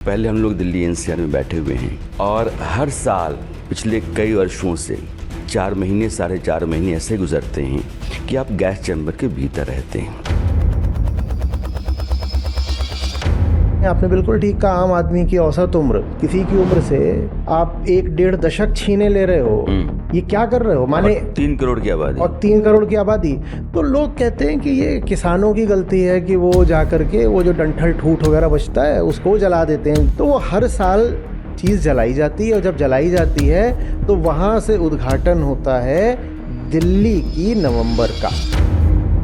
पहले हम लोग दिल्ली एनसीआर में बैठे हुए हैं और हर साल पिछले कई वर्षों से 4 महीने 4.5 महीने ऐसे गुजरते हैं कि आप गैस चैम्बर के भीतर रहते हैं। आपने बिल्कुल ठीक कहा। आम आदमी की औसत उम्र किसी की उम्र से आप 1-1.5 दशक छीने ले रहे हो। ये क्या कर रहे हो? माने 3 करोड़ की आबादी और 3 करोड़ की आबादी। तो लोग कहते हैं कि ये किसानों की गलती है कि वो जा करके वो जो डंठल ठूठ वगैरह बचता है उसको जला देते हैं। तो वो हर साल चीज़ जलाई जाती है और जब जलाई जाती है तो वहाँ से उद्घाटन होता है दिल्ली की नवंबर का।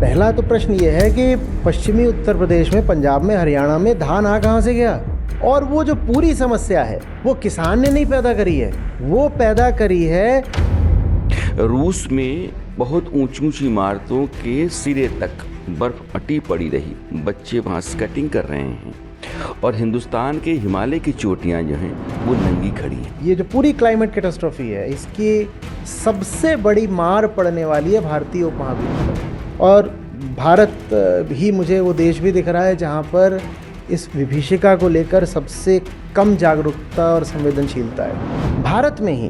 पहला तो प्रश्न ये है कि पश्चिमी उत्तर प्रदेश में, पंजाब में, हरियाणा में धान आ कहाँ से गया? और वो जो पूरी समस्या है वो किसान ने नहीं पैदा करी है, वो पैदा करी है रूस में। बहुत ऊंची ऊंची इमारतों के सिरे तक बर्फ अटी पड़ी रही, बच्चे वहाँ स्केटिंग कर रहे हैं और हिंदुस्तान के हिमालय की चोटियाँ जो हैं वो नंगी खड़ी हैं। ये जो पूरी क्लाइमेट कैटास्ट्रॉफी है इसकी सबसे बड़ी मार पड़ने वाली है भारतीय उपमहाद्वीप पर। और भारत ही मुझे वो देश भी दिख रहा है जहाँ पर इस विभीषिका को लेकर सबसे कम जागरूकता और संवेदनशीलता है। भारत में ही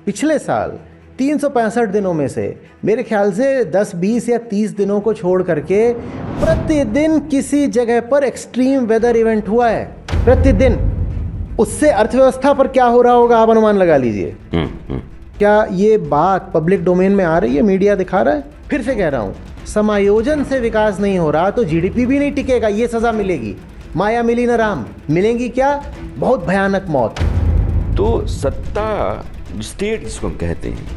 पिछले साल 365 दिनों में से मेरे ख्याल से 10, 20 या 30 दिनों को छोड़ करके प्रतिदिन किसी जगह पर एक्सट्रीम वेदर इवेंट हुआ है, प्रतिदिन। उससे अर्थव्यवस्था पर क्या हो रहा होगा आप अनुमान लगा लीजिए। क्या ये बात पब्लिक डोमेन में आ रही है? मीडिया दिखा रहा है? फिर से कह रहा हूँ, समायोजन से विकास नहीं हो रहा तो जीडीपी भी नहीं टिकेगा, ये सजा मिलेगी। माया मिली न राम, मिलेंगी क्या? बहुत भयानक मौत। तो सत्ता, स्टेट जिसको हम कहते हैं,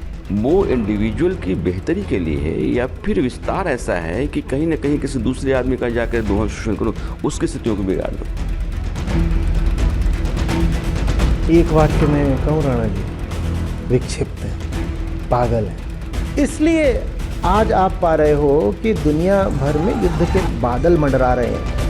वो इंडिविजुअल की बेहतरी के लिए है या फिर विस्तार ऐसा है कि कहीं ना कहीं किसी दूसरे आदमी का जाकर दोहन शोषण करो, उसकी स्थितियों को बिगाड़ दो। एक वाक्य में कहूँ राणा जी, विक्षिप्त है, पागल है। इसलिए आज आप पा रहे हो कि दुनिया भर में युद्ध के बादल मंडरा रहे हैं।